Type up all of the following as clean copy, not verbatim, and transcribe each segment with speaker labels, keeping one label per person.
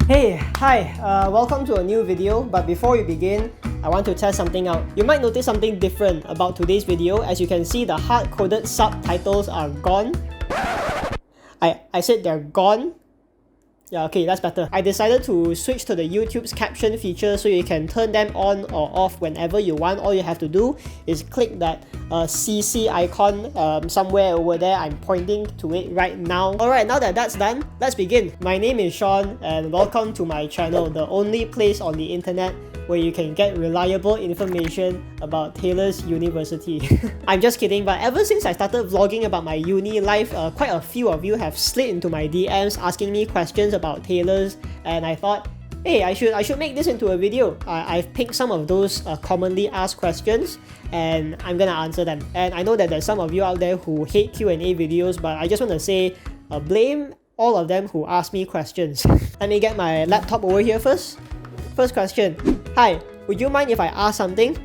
Speaker 1: Hey, hi, welcome to a new video, but before we begin, I want to test something out. You might notice something different about today's video. As you can see, the hard-coded subtitles are gone. I said they're gone. Yeah, okay, that's better. I decided to switch to the YouTube's caption feature so you can turn them on or off whenever you want. All you have to do is click that CC icon somewhere over there. I'm pointing to it right now. Alright, now that that's done, let's begin. My name is Sean and welcome to my channel, the only place on the internet where you can get reliable information about Taylor's University. I'm just kidding, but ever since I started vlogging about my uni life, quite a few of you have slid into my DMs asking me questions about Taylor's, and I thought, hey, I should make this into a video. I've picked some of those commonly asked questions and I'm gonna answer them. And I know that there's some of you out there who hate Q&A videos, but I just want to say, blame all of them who ask me questions. Let me get my laptop over here first. First question. Hi, would you mind if I ask something?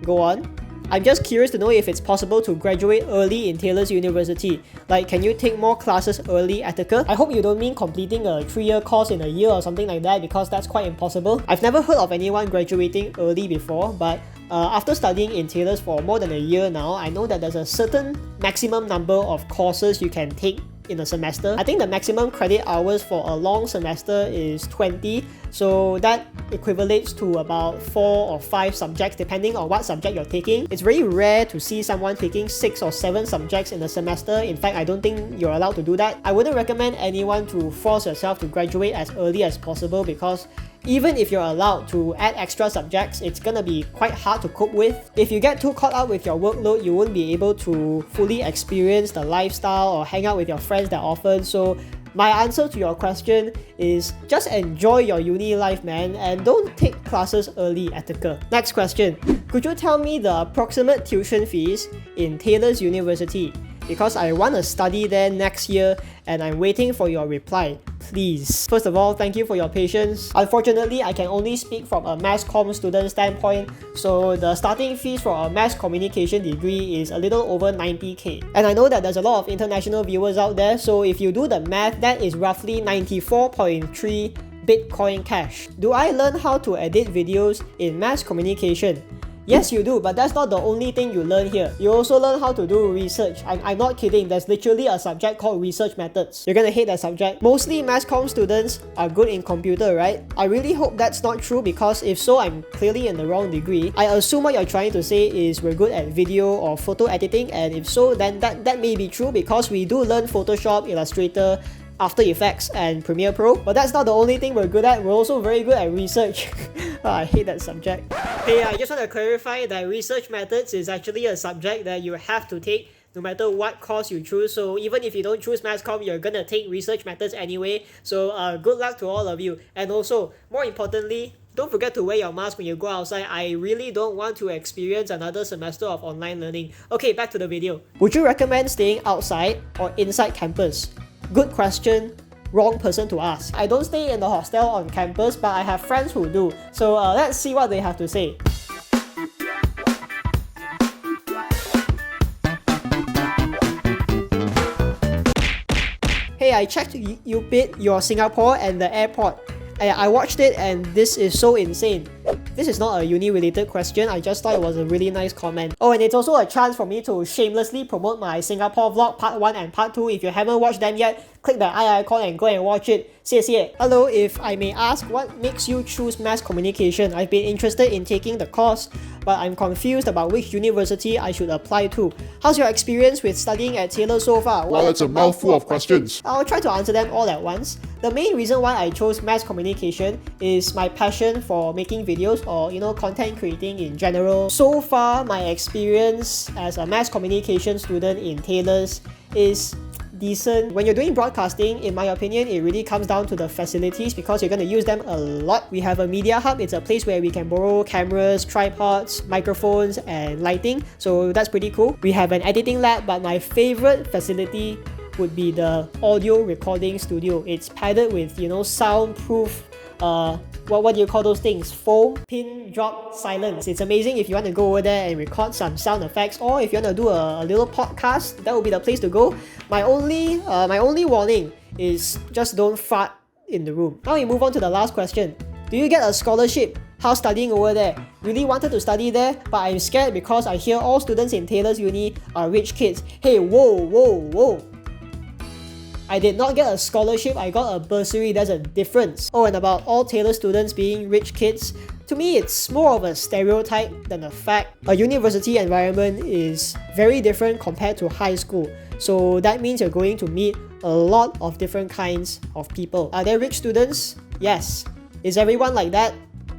Speaker 1: Go on. I'm just curious to know if it's possible to graduate early in Taylor's University. Like, can you take more classes early, Attica? I hope you don't mean completing a 3-year course in a year or something like that, because that's quite impossible. I've never heard of anyone graduating early before, but after studying in Taylor's for more than a year now, I know that there's a certain maximum number of courses you can take in a semester. I think the maximum credit hours for a long semester is 20, so that equivalates to about 4 or 5 subjects depending on what subject you're taking. It's very rare to see someone taking 6 or 7 subjects in a semester. In fact, I don't think you're allowed to do that. I wouldn't recommend anyone to force yourself to graduate as early as possible, because even if you're allowed to add extra subjects, it's gonna be quite hard to cope with. If you get too caught up with your workload, you won't be able to fully experience the lifestyle or hang out with your friends that often. So my answer to your question is just enjoy your uni life, man, and don't take classes early, Attica. Next question. Could you tell me the approximate tuition fees in Taylor's University? Because I want to study there next year and I'm waiting for your reply. Please. First of all, thank you for your patience. Unfortunately, I can only speak from a mass comm student standpoint, so the starting fees for a mass communication degree is a little over 90k. And I know that there's a lot of international viewers out there, so if you do the math, that is roughly 94.3 Bitcoin Cash. Do I learn how to edit videos in mass communication? Yes, you do, but that's not the only thing you learn here. You also learn how to do research. I'm not kidding, there's literally a subject called research methods. You're gonna hate that subject. Mostly mass comm students are good in computer, right? I really hope that's not true, because if so, I'm clearly in the wrong degree. I assume what you're trying to say is we're good at video or photo editing, and if so, then that may be true, because we do learn Photoshop, Illustrator, After Effects and Premiere Pro. But that's not the only thing we're good at. We're also very good at research. I hate that subject. Hey, I just want to clarify that research methods is actually a subject that you have to take no matter what course you choose. So even if you don't choose mass comm, you're gonna take research methods anyway. So good luck to all of you. And also, more importantly, don't forget to wear your mask when you go outside. I really don't want to experience another semester of online learning. Okay, back to the video. Would you recommend staying outside or inside campus? Good question. Wrong person to ask. I don't stay in the hostel on campus, but I have friends who do. So let's see what they have to say. Hey, I checked UPIT, your Singapore, and the airport. I watched it and this is so insane. This is not a uni-related question, I just thought it was a really nice comment. Oh, and it's also a chance for me to shamelessly promote my Singapore vlog part 1 and part 2. If you haven't watched them yet, click the eye icon and go and watch it. 谢谢. Hello, if I may ask, what makes you choose mass communication? I've been interested in taking the course, but I'm confused about which university I should apply to. How's your experience with studying at Taylor so far?
Speaker 2: Well, it's a mouthful of questions.
Speaker 1: I'll try to answer them all at once. The main reason why I chose mass communication is my passion for making videos, or content creating in general. So far, my experience as a mass communication student in Taylor's is decent. When you're doing broadcasting, in my opinion, it really comes down to the facilities, because you're going to use them a lot. We have a media hub. It's a place where we can borrow cameras, tripods, microphones, and lighting. So that's pretty cool. We have an editing lab, but my favorite facility would be the audio recording studio. It's padded with, soundproof what do you call those things? Foam, pin drop silence. It's amazing. If you want to go over there and record some sound effects, or if you want to do a little podcast, that would be the place to go. My only warning is just don't fart in the room. Now we move on to the last question. Do you get a scholarship? How's studying over there? Really wanted to study there, but I'm scared because I hear all students in Taylor's uni are rich kids. Hey, whoa. I did not get a scholarship, I got a bursary, there's a difference. Oh, and about all Taylor students being rich kids, to me it's more of a stereotype than a fact. A university environment is very different compared to high school, so that means you're going to meet a lot of different kinds of people. Are there rich students? Yes. Is everyone like that?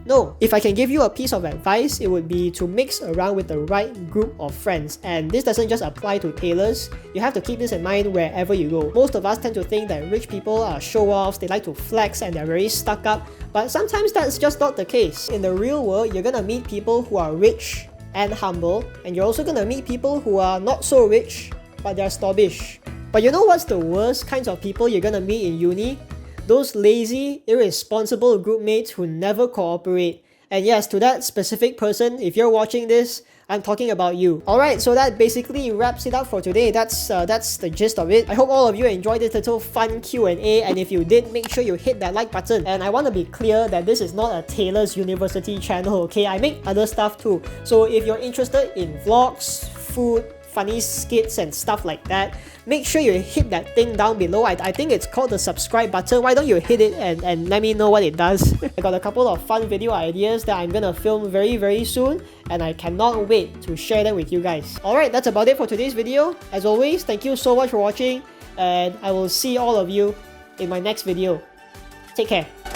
Speaker 1: No. If I can give you a piece of advice, it would be to mix around with the right group of friends. And this doesn't just apply to tailors. You have to keep this in mind wherever you go. Most of us tend to think that rich people are show-offs, they like to flex and they're very stuck up. But sometimes that's just not the case. In the real world, you're gonna meet people who are rich and humble. And you're also gonna meet people who are not so rich, but they're snobbish. But you know what's the worst kinds of people you're gonna meet in uni? Those lazy, irresponsible groupmates who never cooperate. And yes, to that specific person, if you're watching this, I'm talking about you. Alright, so that basically wraps it up for today. That's the gist of it. I hope all of you enjoyed this little fun Q&A, and if you did, make sure you hit that like button. And I want to be clear that this is not a Taylor's University channel, okay? I make other stuff too. So if you're interested in vlogs, food, funny skits and stuff like that, make sure you hit that thing down below. I think it's called the subscribe button. Why don't you hit it and let me know what it does? I got a couple of fun video ideas that I'm gonna film very soon, and I cannot wait to share them with you guys. Alright, that's about it for today's video. As always, thank you so much for watching, and I will see all of you in my next video. Take care.